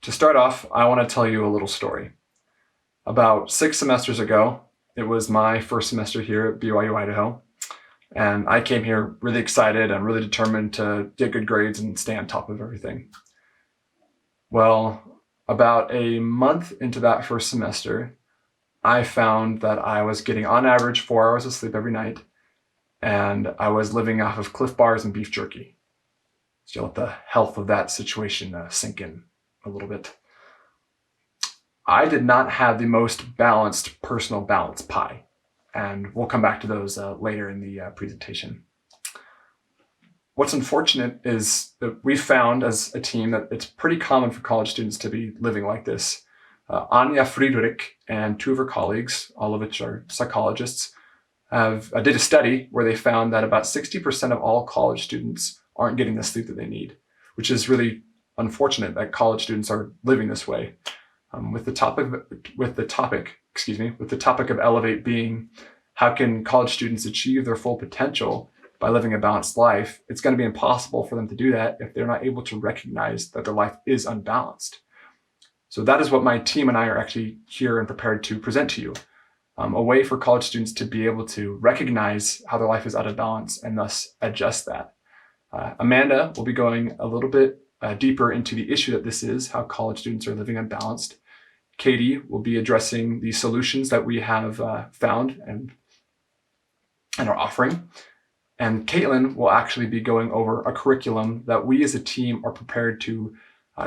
To start off, I want to tell you a little story. About 6 semesters ago, it was my first semester here at BYU, Idaho, and I came here really excited and really determined to get good grades and stay on top of everything. Well, about a month into that first semester, I found that I was getting on average 4 hours of sleep every night, and I was living off of Cliff Bars and beef jerky. So let the health of that situation sink in a little bit. I did not have the most balanced personal balance pie, and we'll come back to those later in the presentation. What's unfortunate is that we found as a team that it's pretty common for college students to be living like this. Anya Friedrich and 2 of her colleagues, all of which are psychologists, did a study where they found that about 60% of all college students aren't getting the sleep that they need, which is really unfortunate that college students are living this way. With the topic of Elevate being how can college students achieve their full potential by living a balanced life, it's going to be impossible for them to do that if they're not able to recognize that their life is unbalanced. So that is what my team and I are actually here and prepared to present to you. A way for college students to be able to recognize how their life is out of balance and thus adjust that. Amanda will be going a little bit deeper into the issue that this is, how college students are living unbalanced. Katie will be addressing the solutions that we have found and are offering. And Caitlin will actually be going over a curriculum that we as a team are prepared to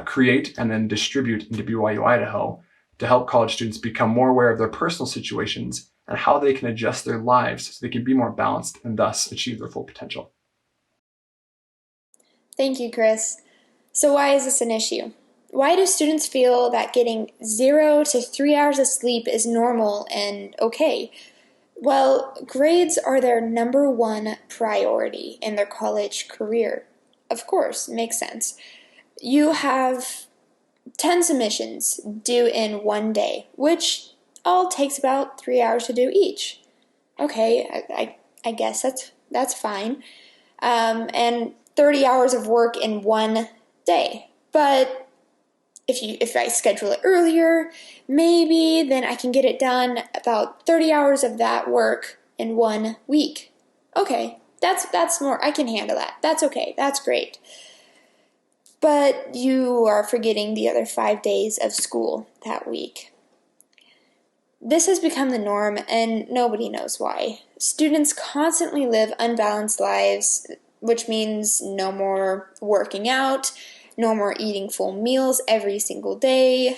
create and then distribute into BYU Idaho to help college students become more aware of their personal situations and how they can adjust their lives so they can be more balanced and thus achieve their full potential. Thank you, Chris. So why is this an issue? Why do students feel that getting 0 to 3 hours of sleep is normal and okay? Well, grades are their number one priority in their college career. Of course, makes sense. You have 10 submissions due in one day, which all takes about 3 hours to do each. Okay, I guess that's fine. And 30 hours of work in one day. But if I schedule it earlier, maybe then I can get it done about 30 hours of that work in 1 week. Okay, that's more, I can handle that. That's okay, that's great. But you are forgetting the other 5 days of school that week. This has become the norm and nobody knows why. Students constantly live unbalanced lives, which means no more working out, no more eating full meals every single day.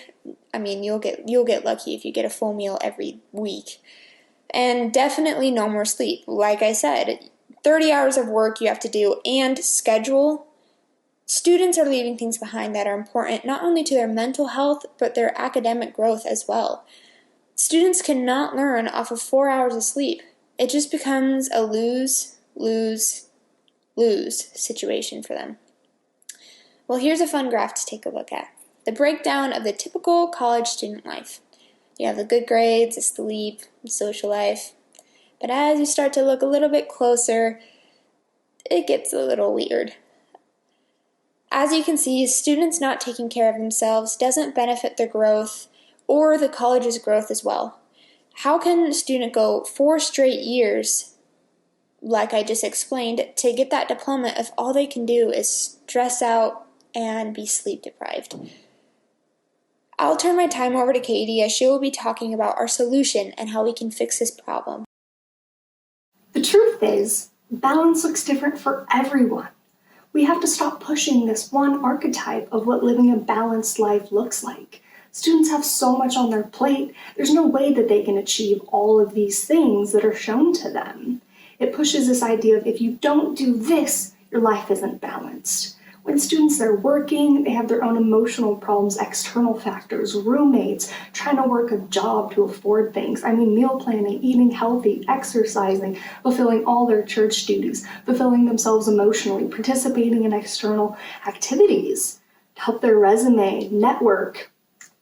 I mean, you'll get lucky if you get a full meal every week. And definitely no more sleep. Like I said, 30 hours of work you have to do and schedule. Students are leaving things behind that are important not only to their mental health, but their academic growth as well. Students cannot learn off of 4 hours of sleep. It just becomes a lose-lose-lose situation for them. Well, here's a fun graph to take a look at. The breakdown of the typical college student life. You have the good grades, the sleep, the social life. But as you start to look a little bit closer, it gets a little weird. As you can see, students not taking care of themselves doesn't benefit their growth or the college's growth as well. How can a student go 4 straight years, like I just explained, to get that diploma if all they can do is stress out and be sleep deprived? I'll turn my time over to Katie as she will be talking about our solution and how we can fix this problem. The truth is, balance looks different for everyone. We have to stop pushing this one archetype of what living a balanced life looks like. Students have so much on their plate, there's no way that they can achieve all of these things that are shown to them. It pushes this idea of if you don't do this, your life isn't balanced. When students are working, they have their own emotional problems, external factors, roommates, trying to work a job to afford things. I mean, meal planning, eating healthy, exercising, fulfilling all their church duties, fulfilling themselves emotionally, participating in external activities to help their resume, network.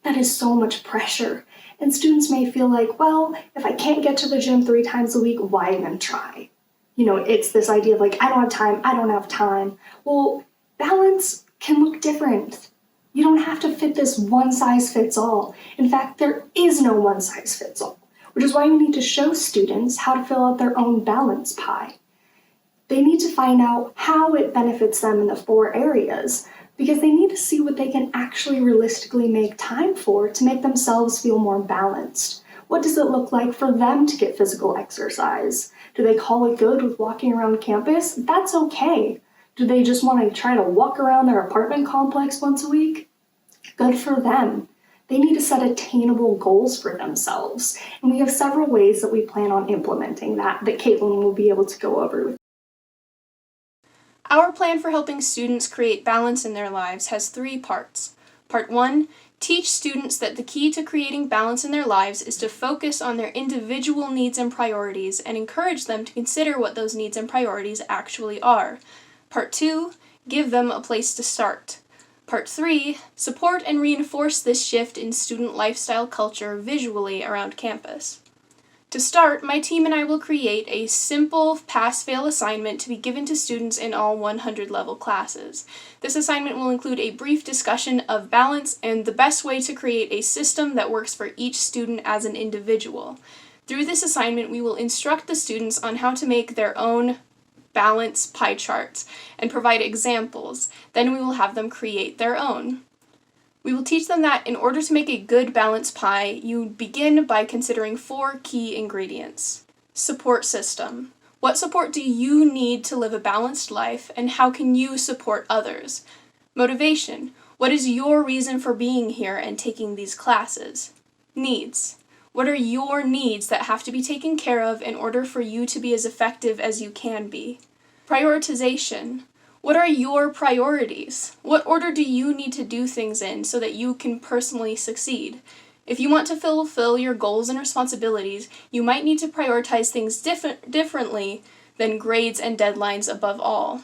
That is so much pressure. And students may feel like, well, if I can't get to the gym 3 times a week, why even try? You know, it's this idea of like, I don't have time. Well, balance can look different. You don't have to fit this one size fits all. In fact, there is no one size fits all, which is why we need to show students how to fill out their own balance pie. They need to find out how it benefits them in the 4 areas, because they need to see what they can actually realistically make time for to make themselves feel more balanced. What does it look like for them to get physical exercise? Do they call it good with walking around campus? That's okay. Do they just want to try to walk around their apartment complex once a week? Good for them. They need to set attainable goals for themselves, and we have several ways that we plan on implementing that Caitlin will be able to go over with. Our plan for helping students create balance in their lives has 3 parts. Part 1, teach students that the key to creating balance in their lives is to focus on their individual needs and priorities and encourage them to consider what those needs and priorities actually are. Part 2, give them a place to start. Part 3, support and reinforce this shift in student lifestyle culture visually around campus. To start, my team and I will create a simple pass-fail assignment to be given to students in all 100 level classes. This assignment will include a brief discussion of balance and the best way to create a system that works for each student as an individual. Through this assignment, we will instruct the students on how to make their own balance pie charts and provide examples. Then we will have them create their own. We will teach them that in order to make a good balanced pie, you begin by considering 4 key ingredients. Support system. What support do you need to live a balanced life, and how can you support others? Motivation. What is your reason for being here and taking these classes? Needs. What are your needs that have to be taken care of in order for you to be as effective as you can be? Prioritization. What are your priorities? What order do you need to do things in so that you can personally succeed? If you want to fulfill your goals and responsibilities, you might need to prioritize things differently than grades and deadlines above all.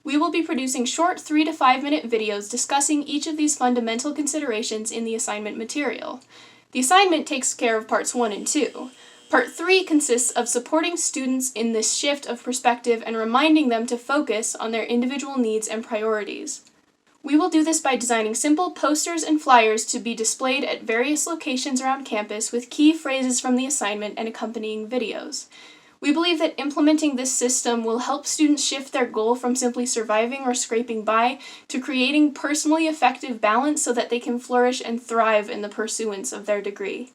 We will be producing short 3 to 5 minute videos discussing each of these fundamental considerations in the assignment material. The assignment takes care of parts 1 and 2. Part 3 consists of supporting students in this shift of perspective and reminding them to focus on their individual needs and priorities. We will do this by designing simple posters and flyers to be displayed at various locations around campus with key phrases from the assignment and accompanying videos. We believe that implementing this system will help students shift their goal from simply surviving or scraping by to creating personally effective balance so that they can flourish and thrive in the pursuance of their degree.